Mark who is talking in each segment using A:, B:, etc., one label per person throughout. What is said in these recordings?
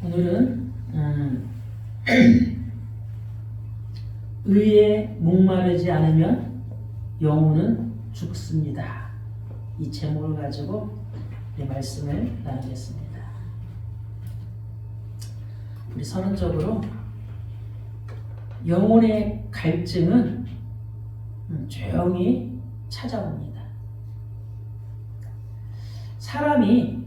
A: 오늘은 의에 목마르지 않으면 영혼은 죽습니다. 이 제목을 가지고 말씀을 나누겠습니다. 우리 선언적으로 영혼의 갈증은 조용히 찾아옵니다. 사람이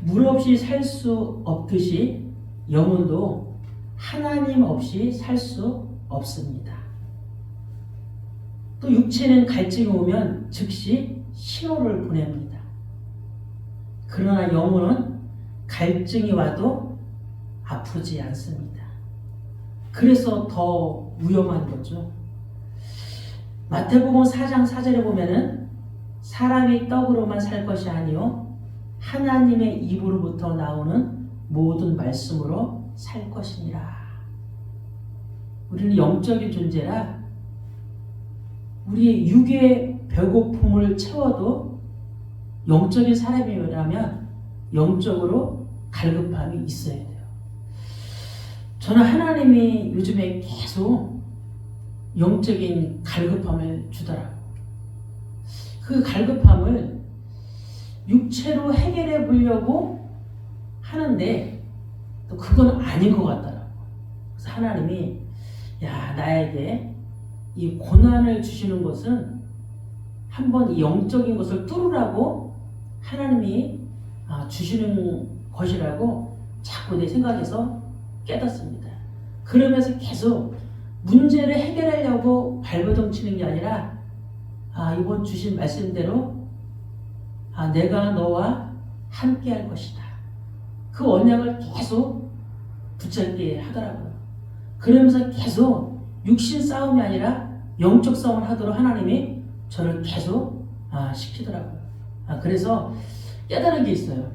A: 물 없이 살 수 없듯이 영혼도 하나님 없이 살 수 없습니다. 또 육체는 갈증이 오면 즉시 신호를 보냅니다. 그러나 영혼은 갈증이 와도 아프지 않습니다. 그래서 더 위험한 거죠. 마태복음 4장 4절에 보면은 사람이 떡으로만 살 것이 아니요 하나님의 입으로부터 나오는 모든 말씀으로 살 것이니라. 우리는 영적인 존재라 우리의 육의 배고픔을 채워도 영적인 사람이라면 영적으로 갈급함이 있어야 돼요. 저는 하나님이 요즘에 계속 영적인 갈급함을 주더라고요. 그 갈급함을 육체로 해결해 보려고 하는데 또 그건 아닌 것 같더라고요. 그래서 하나님이 나에게 이 고난을 주시는 것은 한번 이 영적인 것을 뚫으라고 하나님이 주시는 것이라고 자꾸 내 생각에서 깨닫습니다. 그러면서 계속 문제를 해결하려고 발버둥 치는 게 아니라 이번 주신 말씀대로 내가 너와 함께 할 것이다. 그 언약을 계속 붙잡게 하더라고요. 그러면서 계속 육신 싸움이 아니라 영적 싸움을 하도록 하나님이 저를 계속 시키더라고요. 그래서 깨달은 게 있어요.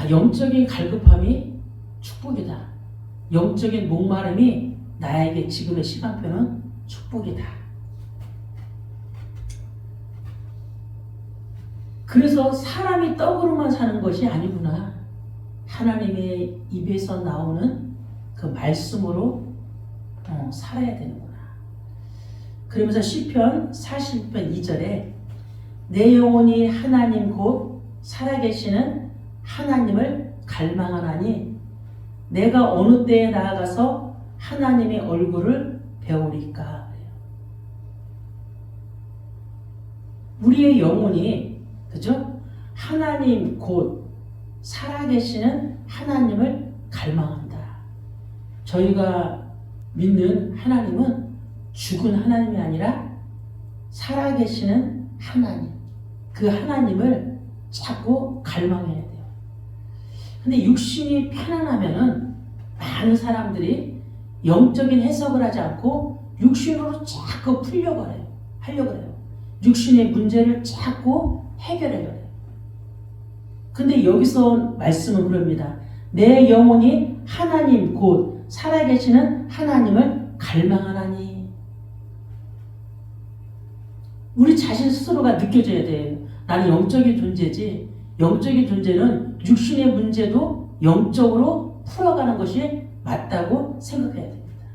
A: 영적인 갈급함이 축복이다. 영적인 목마름이 나에게 지금의 시간표는 축복이다. 그래서 사람이 떡으로만 사는 것이 아니구나. 하나님의 입에서 나오는 그 말씀으로 살아야 되는구나. 그러면서 시편 40편 2절에 내 영혼이 하나님 곧 살아계시는 하나님을 갈망하나니 내가 어느 때에 나아가서 하나님의 얼굴을 배우리까. 우리의 영혼이 그죠? 하나님 곧 살아계시는 하나님을 갈망한다. 저희가 믿는 하나님은 죽은 하나님이 아니라 살아계시는 하나님. 그 하나님을 자꾸 갈망해야 돼요. 근데 육신이 편안하면은 많은 사람들이 영적인 해석을 하지 않고 육신으로 자꾸 하려고 해요. 육신의 문제를 자꾸 해결해야 돼요. 근데 여기서 말씀은 그럽니다. 내 영혼이 하나님 곧 살아계시는 하나님을 갈망하나니. 우리 자신 스스로가 느껴져야 돼요. 나는 영적인 존재지. 영적인 존재는 육신의 문제도 영적으로 풀어가는 것이 맞다고 생각해야 됩니다.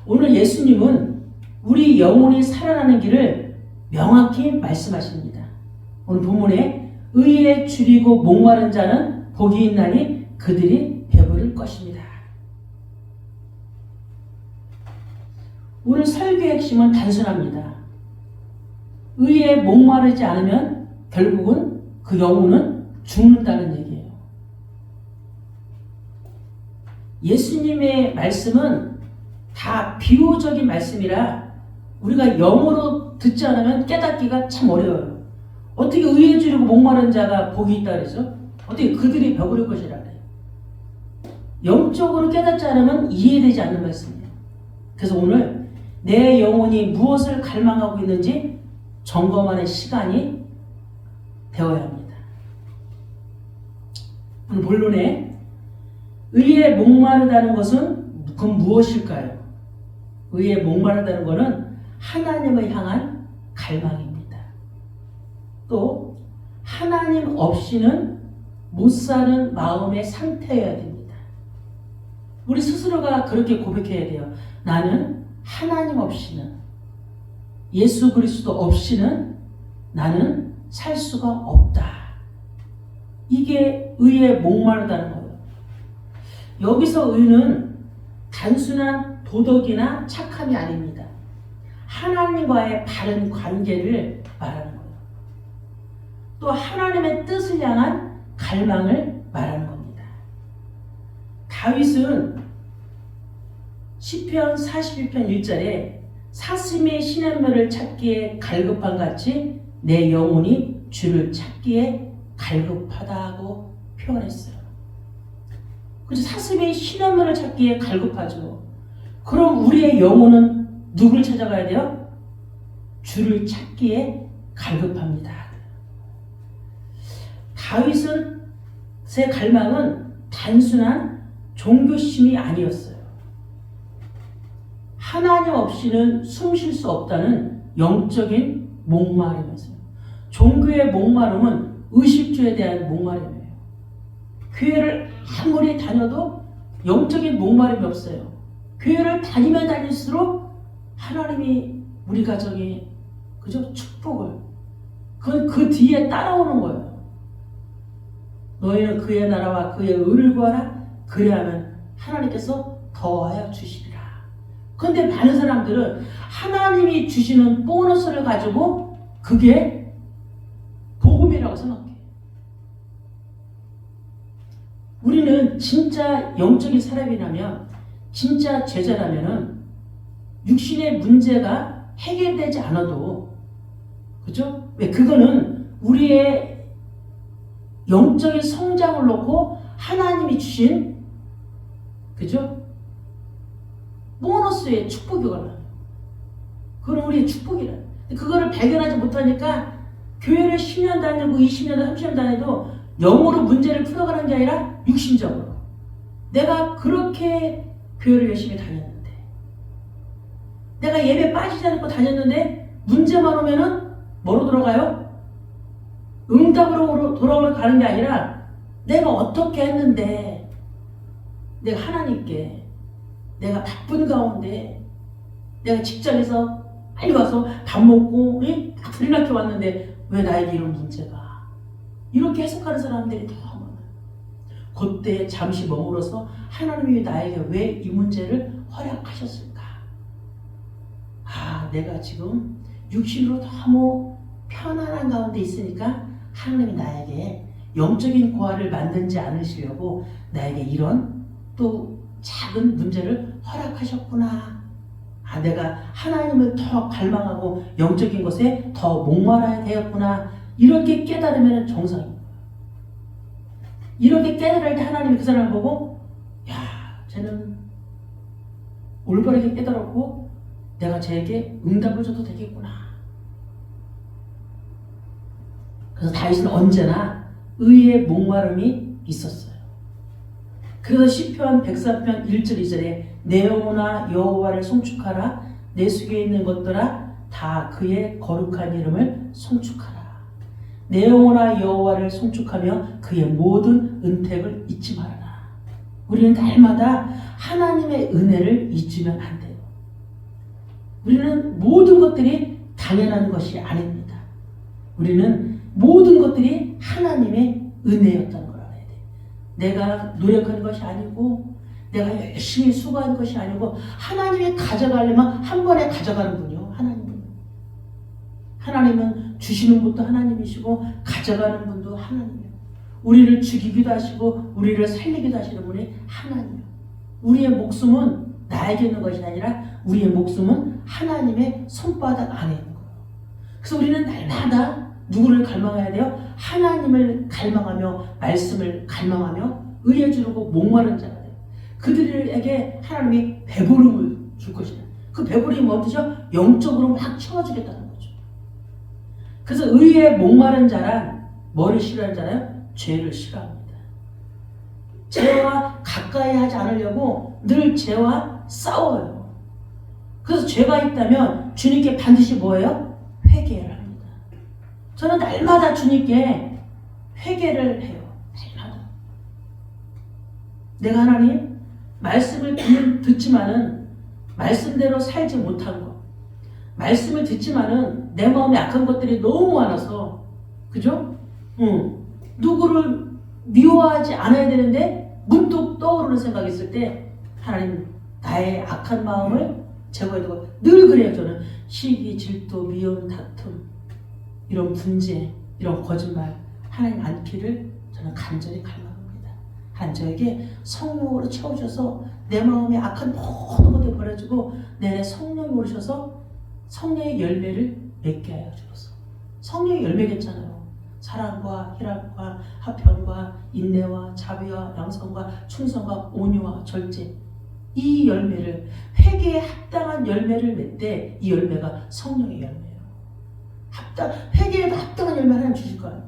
A: 오늘 예수님은 우리 영혼이 살아나는 길을 명확히 말씀하십니다. 오늘 본문에 의에 줄이고 목마른 자는 복이 있나니 그들이 배부를 것입니다. 오늘 설교의 핵심은 단순합니다. 의에 목마르지 않으면 결국은 그 영혼은 죽는다는 얘기예요. 예수님의 말씀은 다 비유적인 말씀이라 우리가 영어로 듣지 않으면 깨닫기가 참 어려워요. 어떻게 의에 줄이고 목마른 자가 복이 있다 그러죠? 어떻게 그들이 배부를 것이라 그래요? 영적으로 깨닫지 않으면 이해되지 않는 말씀이에요. 그래서 오늘 내 영혼이 무엇을 갈망하고 있는지 점검하는 시간이 되어야 합니다. 오늘 본론에 의에 목마르다는 것은 그건 무엇일까요? 의에 목마르다는 것은 하나님을 향한 갈망입니다. 또 하나님 없이는 못 사는 마음의 상태여야 됩니다. 우리 스스로가 그렇게 고백해야 돼요. 나는 하나님 없이는, 예수 그리스도 없이는 나는 살 수가 없다. 이게 의에 목마르다는 거예요. 여기서 의는 단순한 도덕이나 착함이 아닙니다. 하나님과의 바른 관계를 말하는 거예요. 또 하나님의 뜻을 향한 갈망을 말하는 겁니다. 다윗은 시편 41편 1절에 사슴이 시냇물을 찾기에 갈급한 같이 내 영혼이 주를 찾기에 갈급하다고 표현했어요. 그래서 사슴이 시냇물을 찾기에 갈급하죠. 그럼 우리의 영혼은 누굴 찾아가야 돼요? 주를 찾기에 갈급합니다. 다윗은 제 갈망은 단순한 종교심이 아니었어요. 하나님 없이는 숨 쉴 수 없다는 영적인 목마름이었어요. 종교의 목마름은 의식주에 대한 목마름이에요. 교회를 아무리 다녀도 영적인 목마름이 없어요. 교회를 다니면 다닐수록 하나님이 우리 가정에 그저 축복을 그 뒤에 따라오는 거예요. 너희는 그의 나라와 그의 의를 구하라. 그래야만 하나님께서 더하여 주시리라. 그런데 많은 사람들은 하나님이 주시는 보너스를 가지고 그게 복음이라고 생각해요. 우리는 진짜 영적인 사람이라면, 진짜 제자라면은 육신의 문제가 해결되지 않아도, 그죠? 왜? 그거는 우리의 영적인 성장을 놓고 하나님이 주신, 그죠? 보너스의 축복이거든요. 그건 우리의 축복이라. 그거를 발견하지 못하니까 교회를 10년 다니고 20년, 30년 다녀도 영으로 문제를 풀어가는 게 아니라 육신적으로. 내가 그렇게 교회를 열심히 다녔는데, 내가 예배 빠지지 않고 다녔는데 문제만 오면은 뭐로 돌아가요? 응답으로 돌아오러 가는 게 아니라 내가 어떻게 했는데, 내가 하나님께, 내가 바쁜 가운데, 내가 직장에서 빨리 와서 밥 먹고 딱 들이닥쳐 왔는데 왜 나에게 이런 문제가, 이렇게 해석하는 사람들이 더 많아요. 그때 잠시 머물러서 하나님이 나에게 왜 이 문제를 허락하셨을까? 아, 내가 지금 육신으로 너무 편안한 가운데 있으니까 하나님이 나에게 영적인 고아를 만들지 않으시려고 나에게 이런 또 작은 문제를 허락하셨구나. 아, 내가 하나님을 더 갈망하고 영적인 것에 더 목말라야 되었구나. 이렇게 깨달으면 정상입니다. 이렇게 깨달을 때 하나님이 그 사람을 보고, 야, 쟤는 올바르게 깨달았고 내가 쟤에게 응답을 줘도 되겠구나. 그래서 다윗은 언제나 의의 목마름이 있었어요. 그래서 시편 104편 1절 2절에 내 영혼아 여호와를 송축하라. 내 속에 있는 것들아 다 그의 거룩한 이름을 송축하라. 내 영혼아 여호와를 송축하며 그의 모든 은택을 잊지 말아라. 우리는 날마다 하나님의 은혜를 잊으면 안 돼요. 우리는 모든 것들이 당연한 것이 아닙니다. 우리는 모든 것들이 하나님의 은혜였다는 걸 알아야 돼요. 내가 노력하는 것이 아니고, 내가 열심히 수고하는 것이 아니고, 하나님이 가져가려면 한 번에 가져가는 분이요. 하나님은 주시는 분도 하나님이시고 가져가는 분도 하나님이에요. 우리를 죽이기도 하시고 우리를 살리기도 하시는 분이 하나님이에요. 우리의 목숨은 나에게 있는 것이 아니라 우리의 목숨은 하나님의 손바닥 안에 있는 거예요. 그래서 우리는 날마다 누구를 갈망해야 돼요? 하나님을 갈망하며 말씀을 갈망하며 의에 주르고 목마른 자가 돼요. 그들에게 하나님이 배부름을 줄 것이다. 그 배부름이 뭔 뜻이죠? 영적으로 막 채워주겠다는 거죠. 그래서 의에 목마른 자란 뭐를 싫어하는 자라요? 죄를 싫어합니다. 죄와 가까이 하지 않으려고 늘 죄와 싸워요. 그래서 죄가 있다면 주님께 반드시 뭐예요? 회개를 합니다. 저는 날마다 주님께 회개를 해요. 날마다. 내가 하나님 말씀을 듣지만은 말씀대로 살지 못한 것, 말씀을 듣지만은 내 마음에 악한 것들이 너무 많아서, 그죠? 누구를 미워하지 않아야 되는데 문득 떠오르는 생각이 있을 때 하나님 나의 악한 마음을 제거해두고, 늘 그래요. 저는 시기, 질투, 미움, 다툼, 이런 분재, 이런 거짓말 하나님 않기를 저는 간절히 갈망합니다. 하나님 저에게 성령으로 채우셔서 내 마음에 악한 모든 것들 버려주고 내 안에 성령이 오르셔서 성령의 열매를 맺게 하여 주소서. 성령의 열매겠잖아요. 사랑과 희락과 화평과 인내와 자비와 양선과 충성과 온유와 절제, 이 열매를, 회개에 합당한 열매를 맺되 이 열매가 성령의 열매예요. 회개에 합당한 열매를 하나님 주실 거예요.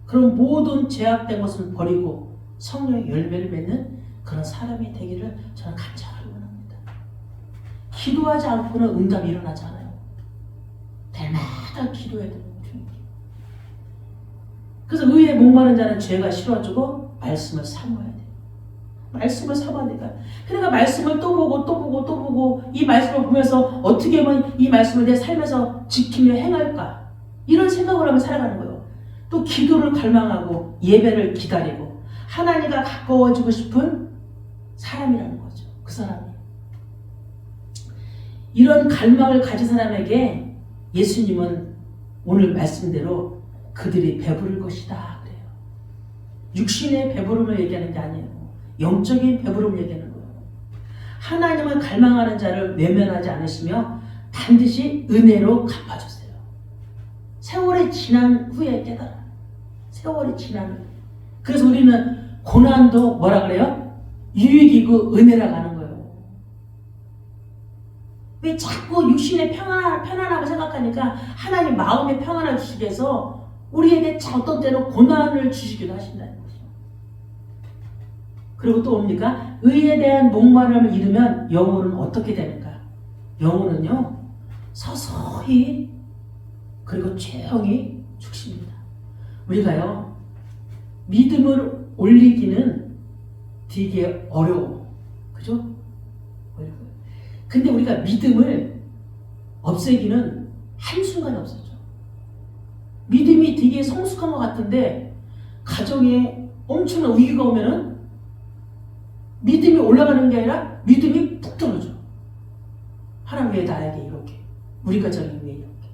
A: 그럼 모든 죄악된 것을 버리고 성령의 열매를 맺는 그런 사람이 되기를 저는 간절히 원합니다. 기도하지 않고는 응답이 일어나지 않아요. 날마다 기도해야 되는 중입니다. 그래서 의에 목마른 자는 죄가 싫어지고 말씀을 사모해야 돼요. 말씀을 사모하니까. 그러니까 말씀을 또 보고 이 말씀을 보면서 어떻게 하면 이 말씀을 내 삶에서 지키며 행할까, 이런 생각을 하며 살아가는 거예요. 또 기도를 갈망하고 예배를 기다리고 하나님과 가까워지고 싶은 사람이라는 거죠. 그 사람이. 이런 갈망을 가진 사람에게 예수님은 오늘 말씀대로 그들이 배부를 것이다 그래요. 육신의 배부름을 얘기하는 게 아니에요. 영적인 배부름을 얘기하는 거예요. 하나님을 갈망하는 자를 외면하지 않으시며 반드시 은혜로 갚아주세요. 세월이 지난 후에 깨달아. 세월이 지난 후에. 그래서 우리는 고난도 뭐라 그래요? 유익이고 은혜라고 하는 거예요. 왜 자꾸 육신의 편안함을 생각하니까 하나님 마음의 평안을 주시기 위해서 우리에게 어떤 때는 고난을 주시기도 하신다는 거죠. 그리고 또 뭡니까? 의에 대한 목마름을 잃으면 영혼은 어떻게 되는가? 영혼은요, 서서히 그리고 조용히 죽습니다. 우리가요, 믿음을 올리기는 되게 어려워. 그죠? 어려워요. 근데 우리가 믿음을 없애기는 한순간에 없어져. 믿음이 되게 성숙한 것 같은데 가정에 엄청난 위기가 오면은 믿음이 올라가는 게 아니라 믿음이 푹 떨어져. 하나님 왜 나에게 이렇게, 우리 가정이 왜 이렇게.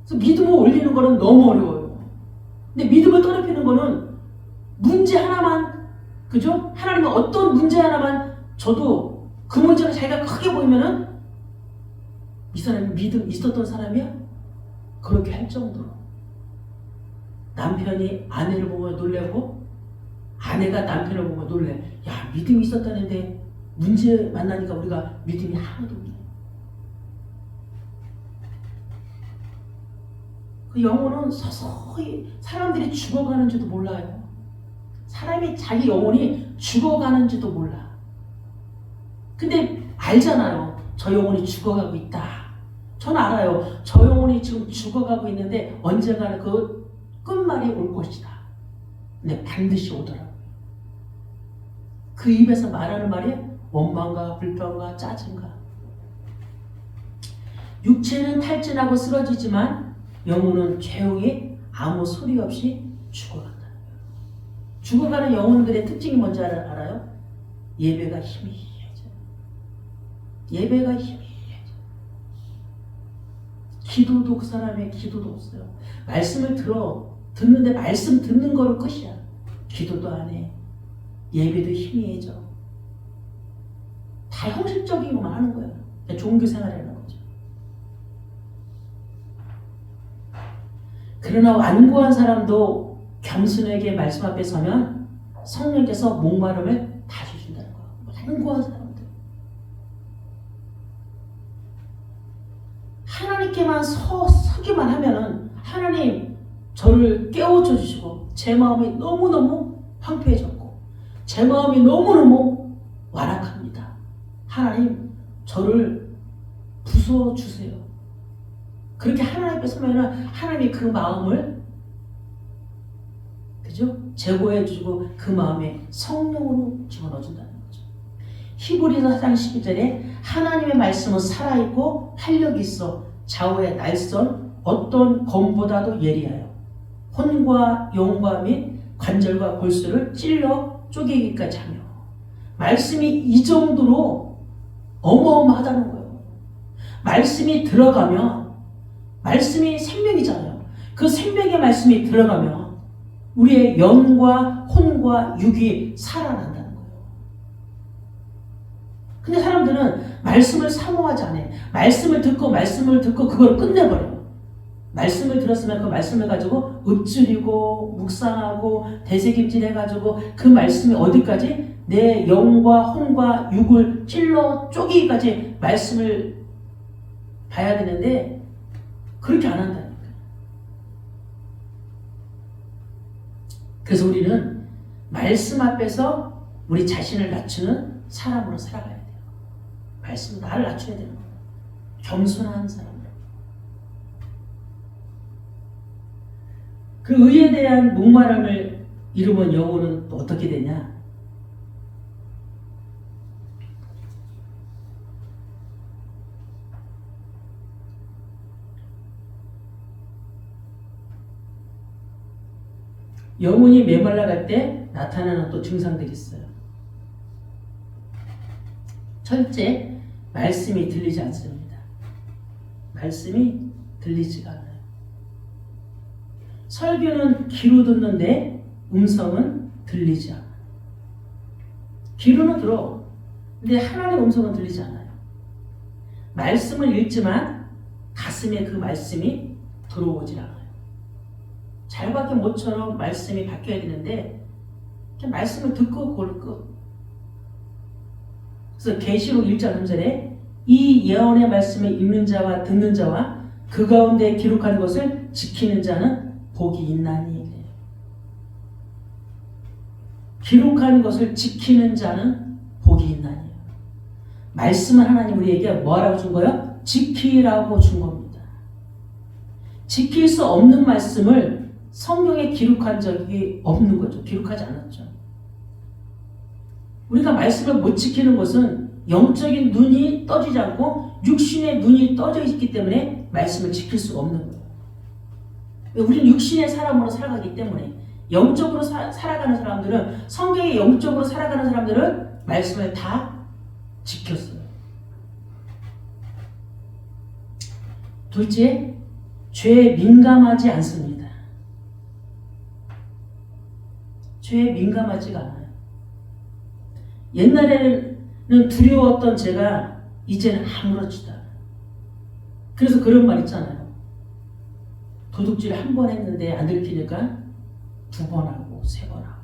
A: 그래서 믿음을 올리는 거는 너무 어려워요. 근데 믿음을 떨어뜨리는 거는 문제 하나만, 그죠? 하나님은 어떤 문제 하나만 줘도 그 문제가 자기가 크게 보이면은 이 사람이 믿음 있었던 사람이야? 그렇게 할 정도로. 남편이 아내를 보고 놀래고 아내가 남편을 보고 놀래. 야, 믿음이 있었다는데 문제 만나니까 우리가 믿음이 하나도 없네. 그 영혼은 서서히 사람들이 죽어가는지도 몰라요. 사람이 자기 영혼이 죽어가는지도 몰라. 근데 알잖아요. 저 영혼이 죽어가고 있다. 저는 알아요. 저 영혼이 지금 죽어가고 있는데 언젠가는 그 끝말이 올 것이다. 근데 반드시 오더라고요. 그 입에서 말하는 말이 원망과 불평과 짜증과. 육체는 탈진하고 쓰러지지만 영혼은 조용히 아무 소리 없이 죽어간다는 거예요. 죽어가는 영혼들의 특징이 뭔지 알아요? 예배가 희미해져. 예배가 희미해져. 기도도 그 사람의 기도도 없어요. 말씀을 듣는데 말씀 듣는 거로 끝이야. 기도도 안 해. 예배도 희미해져. 다 형식적인 것만 하는 거예요. 종교 생활이라는 거죠. 그러나 완고한 사람도 겸손하게 말씀 앞에 서면 성령께서 목마름을 다 주신다는 거예요. 완고한 사람들. 하나님께만 서기만 하면은 하나님 저를 깨우쳐 주시고 제 마음이 너무너무 황폐해졌고 제 마음이 너무너무 완악합니다. 하나님 저를 부숴주세요. 그렇게 하나님 앞에 서면은 하나님이 그 마음을 그죠? 제고해주고 그 마음에 성령으로 집어넣어준다는 거죠. 히브리서 4장 12절에 하나님의 말씀은 살아있고 활력이 있어 좌우의 날선 어떤 검보다도 예리하여 혼과 영과 및 관절과 골수를 찔러 쪼개기까지 하며 말씀이 이 정도로 어마어마하다는 거예요. 말씀이 들어가면 말씀이 생명이잖아요. 그 생명의 말씀이 들어가면 우리의 영과 혼과 육이 살아난다는 거예요. 근데 사람들은 말씀을 사모하지 않아요. 말씀을 듣고 그걸 끝내버려요. 말씀을 들었으면 그 말씀을 가지고 읊조리고 묵상하고 되새김질해가지고 그 말씀이 어디까지? 내 영과 혼과 육을 찔러 쪼개기까지 말씀을 봐야 되는데 그렇게 안 한다니까. 그래서 우리는 말씀 앞에서 우리 자신을 낮추는 사람으로 살아가야 돼요. 말씀 나를 낮춰야 되는 거예요. 겸손한 사람으로. 그 의에 대한 목마름을 이루면 영혼은 또 어떻게 되냐? 영혼이 메말라갈 때 나타나는 또 증상들이 있어요. 첫째, 말씀이 들리지 않습니다. 말씀이 들리지가 않아요. 설교는 귀로 듣는데 음성은 들리지 않아요. 귀로는 들어. 근데 하나님의 음성은 들리지 않아요. 말씀을 읽지만 가슴에 그 말씀이 들어오질 않아요. 잘 박힌 못처럼 말씀이 바뀌어야 되는데 그냥 말씀을 듣고 그걸 끝. 그래서 계시록 1장 3절에 이 예언의 말씀을 읽는 자와 듣는 자와 그 가운데 기록한 것을 지키는 자는 복이 있나니. 기록한 것을 지키는 자는 복이 있나니. 말씀은 하나님 우리에게 뭐라고 준 거예요? 지키라고 준 겁니다. 지킬 수 없는 말씀을 성경에 기록한 적이 없는 거죠. 기록하지 않았죠. 우리가 말씀을 못 지키는 것은 영적인 눈이 떠지지 않고 육신의 눈이 떠져 있기 때문에 말씀을 지킬 수가 없는 거예요. 우리는 육신의 사람으로 살아가기 때문에 영적으로 살아가는 사람들은 성경에 영적으로 살아가는 사람들은 말씀을 다 지켰어요. 둘째, 죄에 민감하지 않습니다. 죄에 민감하지가 않아요. 옛날에는 두려웠던 죄가 이제는 아무렇지도 않아요. 그래서 그런 말 있잖아요. 도둑질 한 번 했는데 안 들키니까 2번 하고 3번 하고.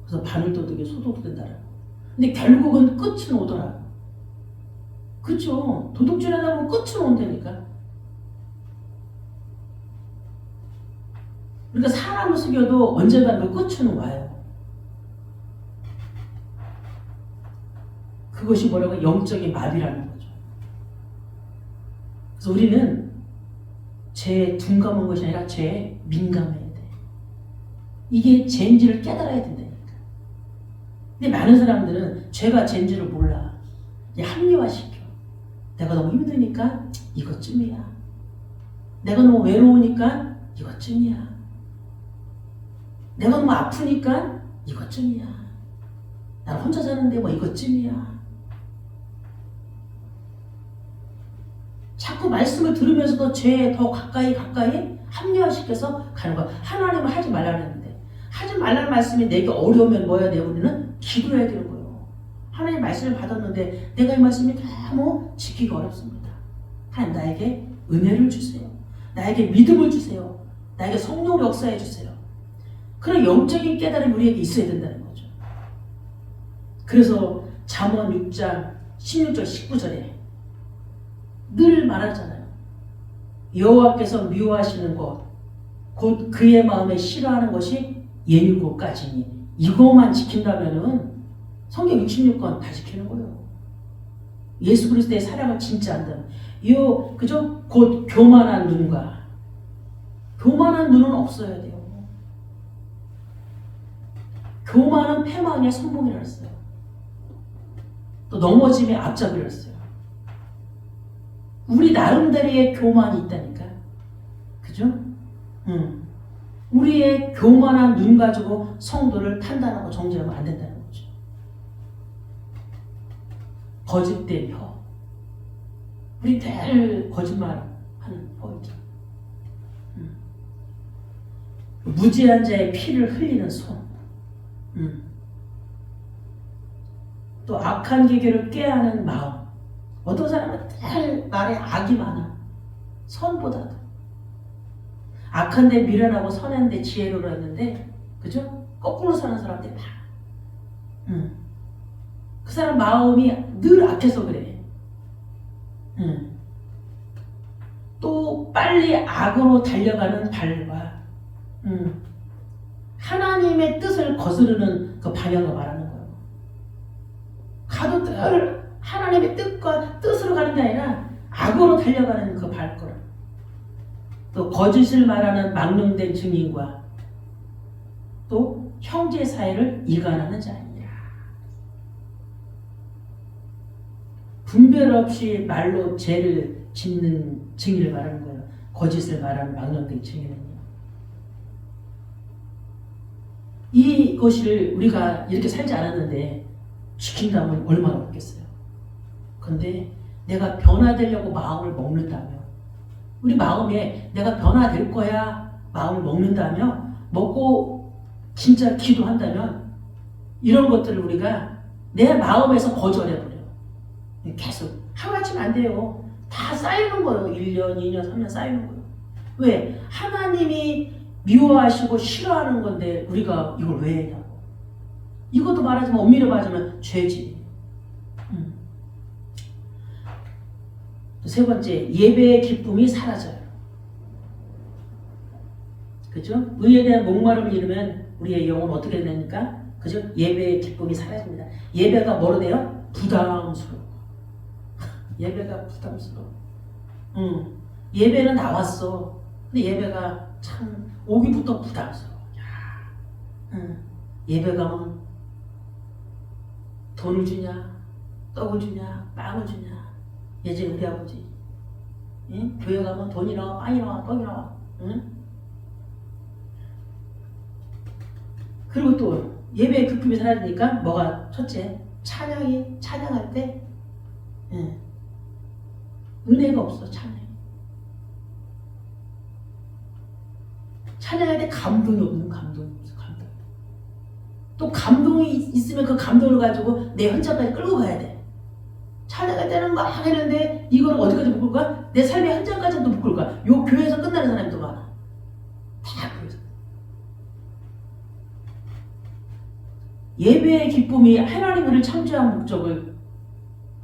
A: 그래서 바늘도둑이 소독된다라고. 근데 결국은 끝은 오더라고. 그렇죠. 도둑질 하다 보면 끝은 온다니까. 그러니까 사람을 속여도 언젠가 그 끝은 와요. 그것이 뭐라고? 영적인 마비라는 거죠. 그래서 우리는 죄에 둔감한 것이 아니라 죄에 민감해야 돼. 이게 죄인지를 깨달아야 된다니까. 근데 많은 사람들은 죄가 죄인지를 몰라. 합리화시켜. 내가 너무 힘드니까 이것쯤이야. 내가 너무 외로우니까 이것쯤이야. 내가 너무 아프니까 이것쯤이야. 난 혼자 사는데 뭐 이것쯤이야. 자꾸 말씀을 들으면서도 죄에 더 가까이 합리화시켜서 가는 거야. 하나님은 하지 말라고 했는데 하지 말라는 말씀이 내게 어려우면 뭐 해야 돼요? 우리는 기도해야 되는 거예요. 하나님 말씀을 받았는데 내가 이 말씀이 너무 지키기 어렵습니다. 하나님 나에게 은혜를 주세요. 나에게 믿음을 주세요. 나에게 성령을 역사해 주세요. 그런 영적인 깨달음이 우리에게 있어야 된다는 거죠. 그래서 잠언 6장 16절 19절에 늘 말하잖아요. 여호와께서 미워하시는 것 곧 그의 마음에 싫어하는 것이 예민고까지니 이것만 지킨다면은 성경 66권 다 지키는 거예요. 예수 그리스도의 사랑을 진짜 안다면 그죠? 곧 교만한 눈은 없어야 돼요. 교만은 패망의 선봉이라 했어요. 또 넘어짐의 앞잡이라 했어요. 우리 나름대로의 교만이 있다니까. 그죠? 우리의 교만한 눈 가지고 성도를 판단하고 정죄하면 안 된다는 거죠. 거짓된 혀. 우리 늘 거짓말 하는 혀이죠. 무지한 자의 피를 흘리는 손. 또 악한 계교를 꾀하는 마음. 어떤 사람은 늘 말에 악이 많아. 선보다도. 악한 데 미련하고 선한 데 지혜로라 했는데, 그죠? 거꾸로 사는 사람들이 많아. 그 사람 마음이 늘 악해서 그래. 또 빨리 악으로 달려가는 발과 하나님의 뜻을 거스르는 그 방향을 말하는 거예요. 가도 늘 하나님의 뜻으로 가는 게 아니라 악으로 달려가는 그 발걸음. 또 거짓을 말하는 망령된 증인과 또 형제 사이를 이간하는 자이니라. 분별 없이 말로 죄를 짓는 증인을 말하는 거예요. 거짓을 말하는 망령된 증인은요. 이것을 우리가 이렇게 살지 않았는데 지킨다면 얼마나 없겠어요. 그런데 내가 변화되려고 마음을 먹는다며, 우리 마음에 내가 변화될 거야 마음을 먹는다며, 먹고 진짜 기도한다면 이런 것들을 우리가 내 마음에서 거절해버려요. 계속 하루아침에 안 돼요. 다 쌓이는 거예요. 1년, 2년, 3년 쌓이는 거예요. 왜? 하나님이 미워하시고 싫어하는 건데 우리가 이걸 왜 했냐고. 이것도 말하자면 엄밀히 말하자면 죄지. 또 세 번째, 예배의 기쁨이 사라져요. 그죠? 의에 대한 목마름을 잃으면 우리의 영혼은 어떻게 되니까? 그죠? 예배의 기쁨이 사라집니다. 예배가 뭐로 돼요? 부담스러워. 예배가 부담스러워. 예배는 나왔어. 근데 예배가 참 오기부터 부담스러워. 예배 가면 돈을 주냐, 떡을 주냐, 빵을 주냐. 예전에 우리 아버지, 응? 교회 가면 돈이 나와, 빵이 나와, 떡이 나와. 응? 그리고 또 예배의 기쁨이 사라지니까 뭐가 첫째, 찬양할 때 은혜가 없어. 찬양할 때 감동이 없는 감동. 또 감동이 있으면 그 감동을 가지고 내 현장까지 끌고 가야 돼. 찬양할 때는 막 했는데 이걸 어디까지 묶을 거야? 내 삶의 현장까지도 묶을 거야. 요 교회에서 끝나는 사람이 또 많아. 다 교회에서. 예배의 기쁨이 하나님을 창조한 목적을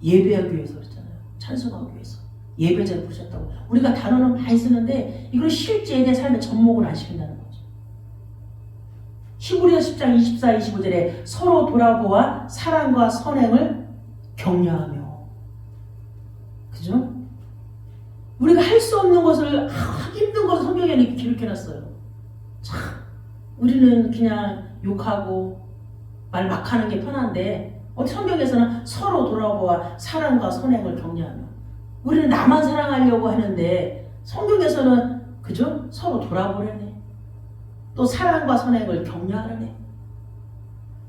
A: 예배하기 위해서 그랬잖아요. 찬송하기 위해서. 예배자를 부르셨다고. 우리가 단어는 많이 쓰는데 이걸 실제 내 삶에 접목을 안 시킨다는 거죠. 히브리서 10장 24, 25절에 서로 돌아보아 사랑과 선행을 격려하며. 그죠? 우리가 할 수 없는 것을, 하기 힘든 것을 성경에 이렇게 기록해놨어요. 참, 우리는 그냥 욕하고 말 막 하는 게 편한데 성경에서는 서로 돌아보아 사랑과 선행을 격려하며. 우리는 나만 사랑하려고 하는데 성경에서는 그죠? 서로 돌아보려네. 또 사랑과 선행을 격려하려네.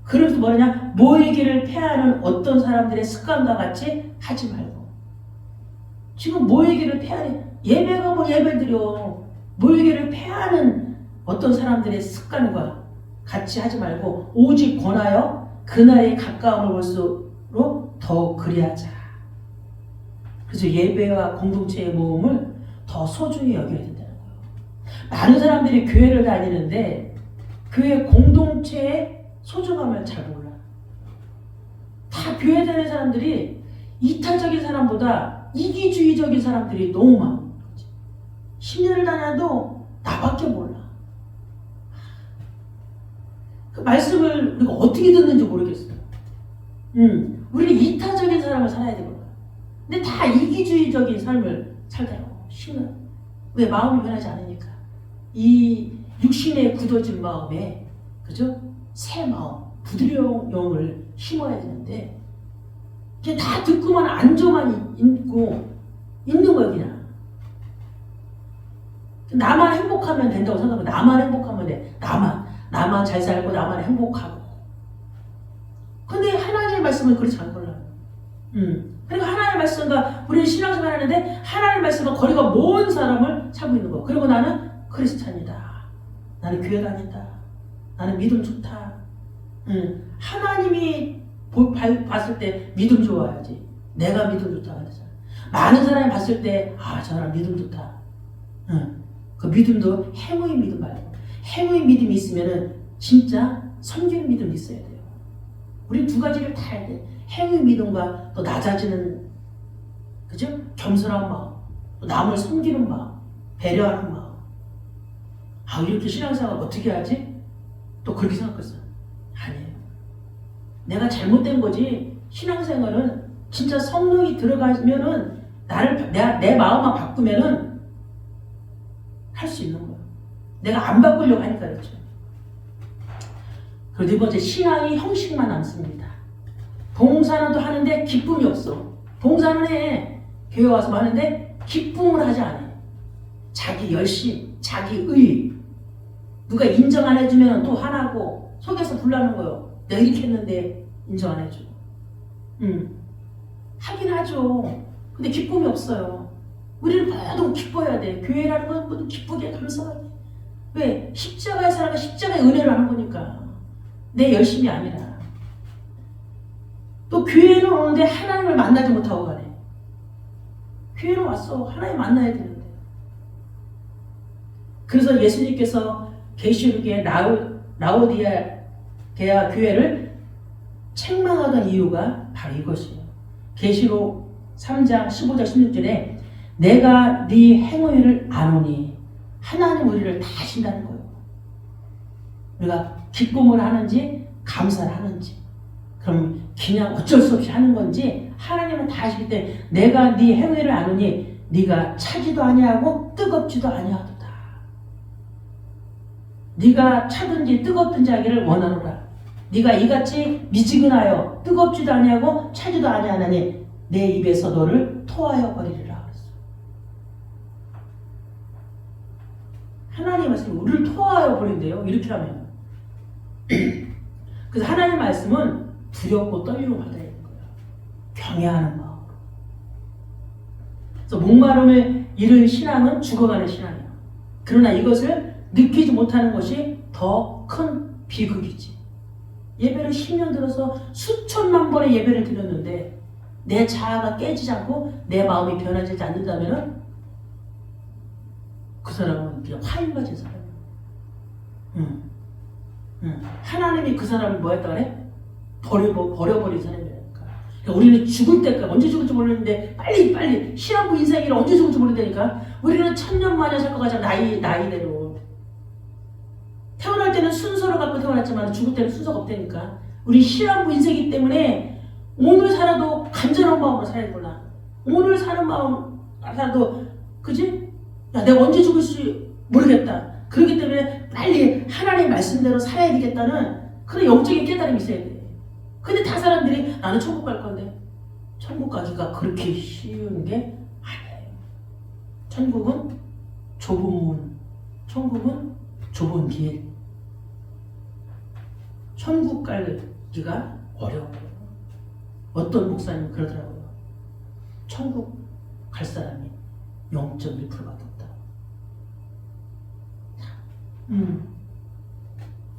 A: 그래서 뭐냐? 모이기를 패하는 어떤 사람들의 습관과 같이 하지 말고. 지금 모이기를 패하는, 예배가 뭐 예배드려. 모이기를 패하는 어떤 사람들의 습관과 같이 하지 말고 오직 권하여 그날의 가까움을 볼수록 더 그리하자. 그래서 예배와 공동체의 모험을 더 소중히 여겨야 된다는 거예요. 많은 사람들이 교회를 다니는데 교회 공동체의 소중함을 잘 몰라. 다 교회 다니는 사람들이 이타적인 사람보다 이기주의적인 사람들이 너무 많은 거지. 10년을 다녀도 나밖에 몰라. 그 말씀을 우리가 어떻게 듣는지 모르겠어요. 우리는 이타적인 사람을 살아야 되거든. 근데 다 이기주의적인 삶을 살다요. 신은. 왜? 마음이 변하지 않으니까. 이 육신에 굳어진 마음에, 그죠? 새 마음, 부드러운 영을 심어야 되는데 그냥 다 듣고만 안줘만 있고 있는 거야 그냥. 나만 행복하면 된다고 생각하면 나만 행복하면 돼. 나만 잘 살고 나만 행복하고. 근데 하나님의 말씀은 그렇지 않거든. 그리고 하나님의 말씀과 우리는 신앙생활 하는데 하나님의 말씀과 거리가 먼 사람을 찾고 있는 거. 그리고 나는 크리스찬이다. 나는 교회 다닌다. 나는 믿음 좋다. 하나님이 봤을 때 믿음 좋아야지. 내가 믿음 좋다 그러잖아. 많은 사람이 봤을 때 저 사람 믿음 좋다. 그 믿음도 행위의 믿음 말고 행위의 믿음이 있으면은 진짜 섬기는 믿음이 있어야 돼요. 우리 두 가지를 다 해야 돼. 행위 믿음과 또 낮아지는 그죠? 겸손한 마음, 또 남을 섬기는 마음, 배려하는 마음. 이렇게 신앙생활 어떻게 하지? 또 그렇게 생각했어요. 아니에요. 내가 잘못된 거지. 신앙생활은 진짜 성령이 들어가면은 내 마음만 바꾸면은 할 수 있는 거예요. 내가 안 바꾸려고 하니까 그렇죠. 그리고 네 번째, 신앙이 형식만 남습니다. 봉사는 또 하는데 기쁨이 없어. 봉사는 해. 교회 와서 하는데 기쁨을 하지 않아요. 자기 열심, 자기 의. 누가 인정 안 해주면 또 화나고 속에서 불나는 거예요. 내가 이렇게 했는데 인정 안 해주고. 하긴 하죠. 근데 기쁨이 없어요. 우리는 모두 기뻐해야 돼. 교회라는 건 모두 기쁘게 감사하게. 왜? 십자가의 사랑과 십자가의 은혜를 하는 거니까. 내 열심이 아니라. 또 교회는 오는데 하나님을 만나지 못하고 가네. 교회는 왔어. 하나님 만나야 되는데. 그래서 예수님께서 계시록의 라오디게아 교회를 책망하던 이유가 바로 이것이에요. 계시록 3장 15절 16절에 내가 네 행위를 아노니. 하나님 우리를 다 아신다는 거예요. 우리가 기쁨을 하는지 감사를 하는지 그럼 그냥 어쩔 수 없이 하는 건지 하나님은 다 아시기 때문에 내가 네 행위를 아노니 네가 차지도 아니하고 뜨겁지도 아니하도다. 네가 차든지 뜨겁든지 하기를 원하노라. 네가 이같이 미지근하여 뜨겁지도 아니하고 차지도 아니하나니 내 입에서 너를 토하여 버리리라. 하나님 말씀이 우리를 토하여 버린대요. 이렇게 하면. 그래서 하나님 말씀은 두렵고 떨림을 받아야 되는 거예요. 경외하는 마음으로. 그래서 목마름을 잃은 신앙은 죽어가는 신앙이에요. 그러나 이것을 느끼지 못하는 것이 더 큰 비극이지. 예배를 10년 들어서 수천만 번의 예배를 드렸는데 내 자아가 깨지지 않고 내 마음이 변하지 않는다면 그 사람은 그냥 화인 맞은 사람이에요. 하나님이 그 사람을 뭐 했다 그래? 버려버린 사람이라니까. 그러니까 우리는 죽을 때까지 언제 죽을지 모르는데 빨리 시한부 인생이라 언제 죽을지 모른다니까. 우리는 천년만년 살 것 같잖아. 나이대로. 태어날 때는 순서를 갖고 태어났지만 죽을 때는 순서가 없다니까. 우리 시한부 인생이기 때문에 오늘 살아도 간절한 마음으로 살아야 되구나. 오늘 사는 마음 살아도 그지? 내가 언제 죽을지 모르겠다. 그렇기 때문에 빨리 하나님의 말씀대로 살아야 되겠다는 그런 영적인 깨달음이 있어야 돼. 근데 다 사람들이 나는 천국 갈 건데 천국 가기가 그렇게 쉬운 게 아니에요. 천국은 좁은 문, 천국은 좁은 길. 천국 가기가 어려워요. 어떤 목사님은 그러더라고요. 천국 갈 사람이 0.1%밖에 없다.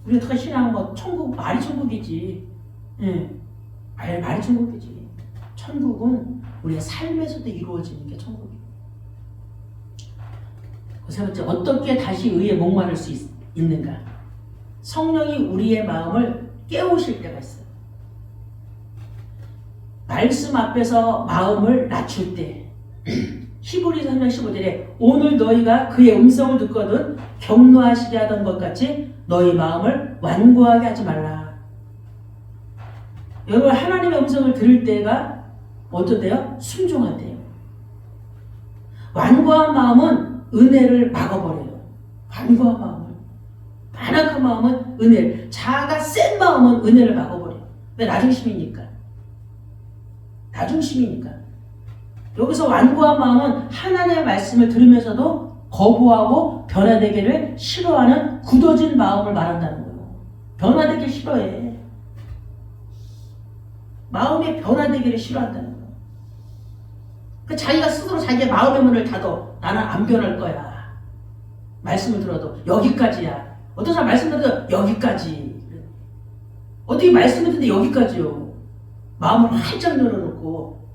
A: 우리 어떻게 신앙은 뭐 천국 말이 천국이지. 말이 천국이지. 천국은 우리의 삶에서도 이루어지는 게 천국이에요. 세 번째, 어떻게 다시 의에 목마를 수 있는가? 성령이 우리의 마음을 깨우실 때가 있어요. 말씀 앞에서 마음을 낮출 때 히브리서 3장 15절에 오늘 너희가 그의 음성을 듣거든 경노하시게 하던 것 같이 너희 마음을 완고하게 하지 말라. 여러분 하나님의 음성을 들을 때가 어떤 때요? 순종할 때요. 완고한 마음은 은혜를 막아버려요. 완고한 마음을 완악한 마음은 은혜를, 자아가 센 마음은 은혜를 막아버려. 왜? 나중심이니까. 나중심이니까. 여기서 완고한 마음은 하나님의 말씀을 들으면서도 거부하고 변화되기를 싫어하는 굳어진 마음을 말한다는 거예요. 변화되기 싫어해. 마음이 변화되기를 싫어한다는 거예요. 그 자기가 스스로 자기의 마음의 문을 닫아. 나는 안 변할 거야. 말씀을 들어도 여기까지야. 어떤 사람 말씀 들어도 여기까지. 어떻게 말씀을 듣는데 여기까지요. 마음을 활짝 열어놓고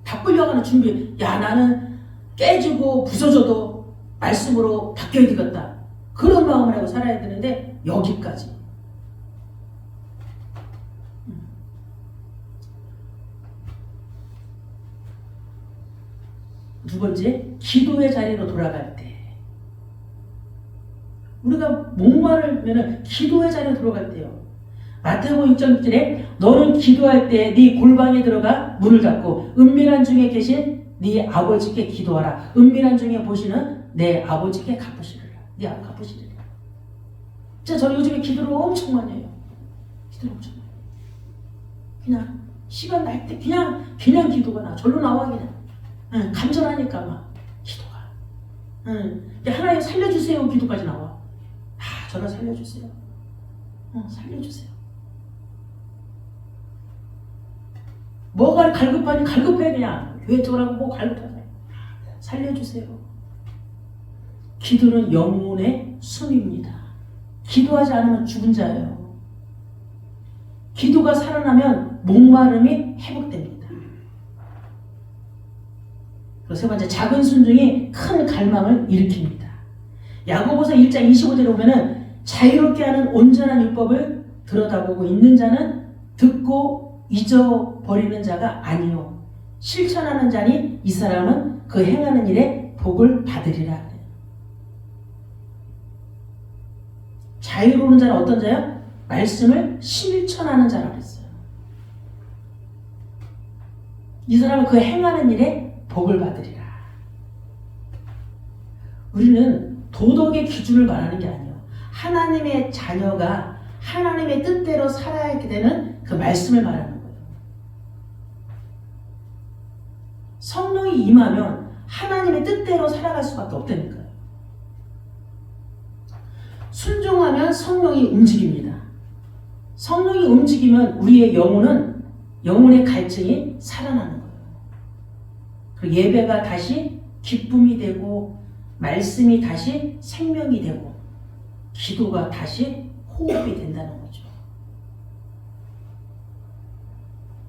A: 다 끌려가는 준비. 야, 나는 깨지고 부서져도 말씀으로 바뀌어야 되겠다. 그런 마음을 하고 살아야 되는데 여기까지. 두 번째, 기도의 자리로 돌아갈 때. 우리가 목마르면 기도의 자리로 돌아갈 때요. 마태복음 6장 6절에 너는 기도할 때 네 골방에 들어가 문을 닫고 은밀한 중에 계신 네 아버지께 기도하라. 은밀한 중에 보시는 내 아버지께 갚으시리라. 네 아버지 갚으시리라. 진짜 저 요즘에 기도를 엄청 많이 해요. 기도를 엄청 많이 해요. 그냥 시간 날 때 그냥 기도가 나. 절로 나와 그냥. 응, 간절하니까 막 기도가. 응, 하나님 살려주세요 기도까지 나와. 저를 살려주세요. 살려주세요. 뭐가 갈급하니 갈급해 그냥. 교회 쪽으로 뭐 갈급하니 살려주세요. 기도는 영혼의 숨입니다. 기도하지 않으면 죽은 자예요. 기도가 살아나면 목마름이 회복됩니다. 그리고 세 번째, 작은 순종이 큰 갈망을 일으킵니다. 야고보서 1장 25절에 보면은 자유롭게 하는 온전한 율법을 들여다보고 있는 자는 듣고 잊어버리는 자가 아니요 실천하는 자니 이 사람은 그 행하는 일에 복을 받으리라. 자유로운 자는 어떤 자요? 말씀을 실천하는 자라고 했어요. 이 사람은 그 행하는 일에 복을 받으리라. 우리는 도덕의 기준을 말하는 게 아니에요. 하나님의 자녀가 하나님의 뜻대로 살아야 되는 그 말씀을 말하는 거예요. 성령이 임하면 하나님의 뜻대로 살아갈 수밖에 없다니까요. 순종하면 성령이 움직입니다. 성령이 움직이면 우리의 영혼의 갈증이 살아나는 거예요. 그리고 예배가 다시 기쁨이 되고 말씀이 다시 생명이 되고 기도가 다시 호흡이 된다는 거죠.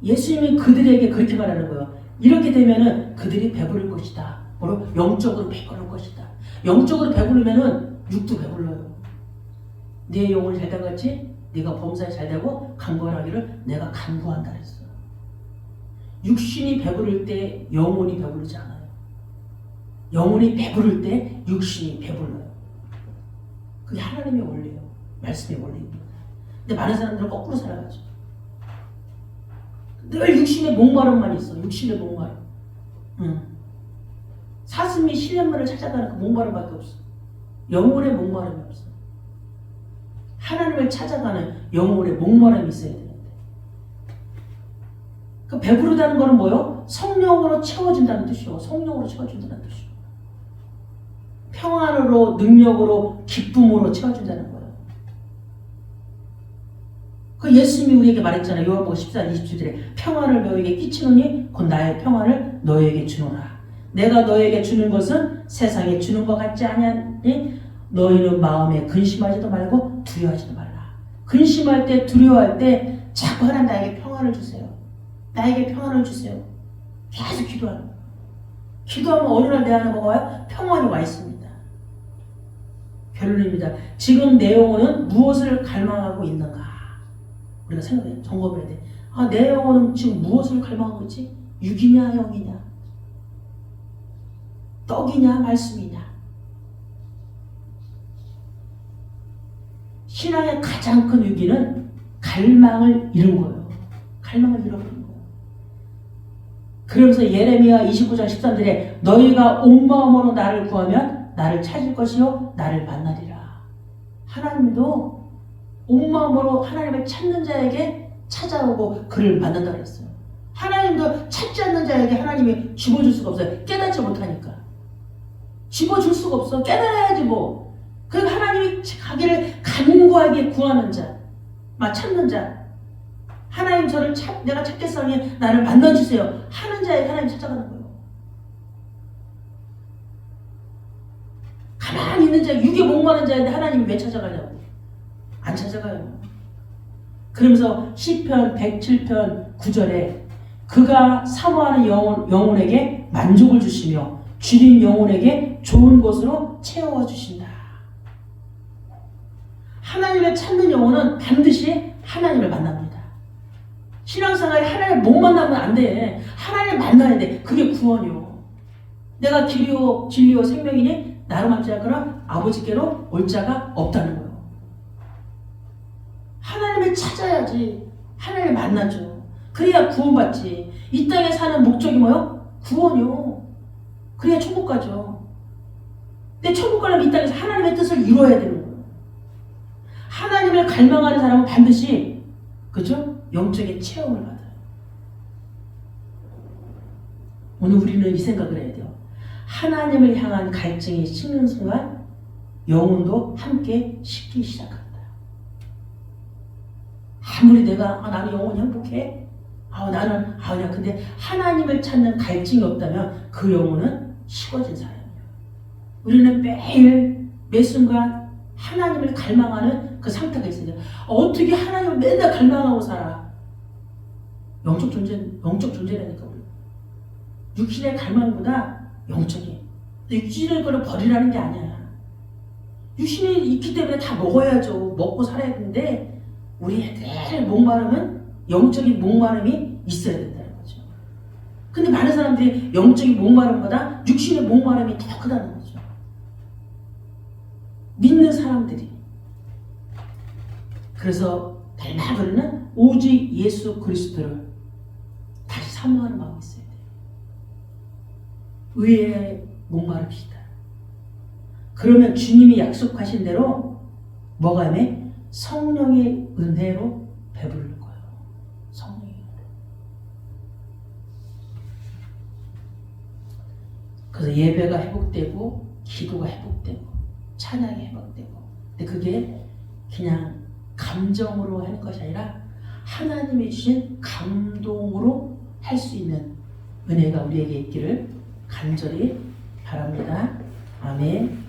A: 예수님이 그들에게 그렇게 말하는 거예요. 이렇게 되면은 그들이 배부를 것이다. 뭐로? 영적으로 배부를 것이다. 영적으로 배부르면은 육도 배불러요. 네 영혼이 잘 된 같이 네가 범사에 잘 되고 강건하기를 내가 간구한다 그랬어. 육신이 배부를 때 영혼이 배부르지 않아요. 영혼이 배부를 때 육신이 배불러요. 그게 하나님의 원리예요. 말씀의 원리입니다. 근데 많은 사람들은 거꾸로 살아가죠. 늘 육신의 목마름만 있어. 육신의 목마름. 사슴이 실련물을 찾아가는 그 목마름밖에 없어. 영혼의 목마름이 없어. 하나님을 찾아가는 영혼의 목마름이 있어야 되는데. 그 배부르다는 거는 뭐요? 성령으로 채워준다는 뜻이요. 성령으로 채워준다는 뜻이요. 평안으로, 능력으로, 기쁨으로 채워준다는 거예요. 그 예수님이 우리에게 말했잖아요. 요한복음 14, 27절에 평안을 너에게 끼치노니 곧 나의 평안을 너에게 주노라. 내가 너에게 주는 것은 세상에 주는 것 같지 아니하니 너희는 마음에 근심하지도 말고 두려워하지도 말라. 근심할 때, 두려워할 때 자꾸 하나님 나에게 평안을 주세요. 나에게 평안을 주세요. 계속 기도하는 거예요. 기도하면 어느 날 내 안에 뭐가 와요? 평안이 와 있습니다. 결론입니다. 지금 내 영혼은 무엇을 갈망하고 있는가? 우리가 생각해, 점검해야 돼. 내 영혼은 지금 무엇을 갈망하고 있지? 육이냐, 영이냐? 떡이냐, 말씀이냐? 신앙의 가장 큰 위기는 갈망을 잃은 거예요. 갈망을 잃어버린 거예요. 그러면서 예레미야 29장 13절에 너희가 온 마음으로 나를 구하면 나를 찾을 것이요 나를 만나리라. 하나님도 온 마음으로 하나님을 찾는 자에게 찾아오고 그를 만난다 그랬어요. 하나님도 찾지 않는 자에게 하나님이 집어줄 수가 없어요. 깨닫지 못하니까. 집어줄 수가 없어. 깨달아야지 뭐. 그러니까 하나님이 자기를 간구하게 구하는 자, 막 찾는 자. 하나님 저를 내가 찾겠사오니 나를 만나주세요 하는 자에게 하나님 찾아가는 거예요. 가만히 있는 자, 육에 목마른 자인데 하나님이 왜 찾아가냐고. 안 찾아가요. 그러면서 시편 107편 9절에 그가 사모하는 영혼에게 만족을 주시며 줄인 영혼에게 좋은 것으로 채워 주신다. 하나님을 찾는 영혼은 반드시 하나님을 만납니다. 신앙생활에 하나님을 못 만나면 안 돼. 하나님을 만나야 돼. 그게 구원이요. 내가 길이요 진리요 생명이니 나로 말지 않거나 아버지께로 올 자가 없다는 거예요. 하나님을 찾아야지 하나님을 만나죠. 그래야 구원받지. 이 땅에 사는 목적이 뭐요? 구원이요. 그래야 천국 가죠. 근데 천국 가려면 이 땅에서 하나님의 뜻을 이루어야 되는 거예요. 하나님을 갈망하는 사람은 반드시 그죠? 영적인 체험을 받아요. 오늘 우리는 이 생각을 해야 돼요. 하나님을 향한 갈증이 식는 순간 영혼도 함께 식기 시작한다. 아무리 내가 나는 영혼이 행복해. 그냥 근데 하나님을 찾는 갈증이 없다면 그 영혼은 식어진 사람이에요. 우리는 매일 매 순간 하나님을 갈망하는 그 상태가 있어야 돼요. 어떻게 하나님을 맨날 갈망하고 살아? 영적 존재라니까 우리. 육신의 갈망보다 영적인. 육신의 거를 버리라는 게 아니야. 육신이 있기 때문에 다 먹어야죠. 먹고 살아야 되는데 우리의 늘 목마름은 영적인 목마름이 있어야 된다는 거죠. 근데 많은 사람들이 영적인 목마름보다 육신의 목마름이 더 크다는 거죠. 믿는 사람들이. 그래서 날마다 우리는 오직 예수 그리스도를 다시 사모하는 마음이 있어야 돼요. 의에 목마릅시다. 그러면 주님이 약속하신 대로 뭐가 돼? 성령의 은혜로 배부를 거예요. 성령의 은혜. 그래서 예배가 회복되고 기도가 회복되고 찬양이 회복되고. 근데 그게 그냥 감정으로 하는 것이 아니라 하나님이 주신 감동으로 할 수 있는 은혜가 우리에게 있기를 간절히 바랍니다. 아멘.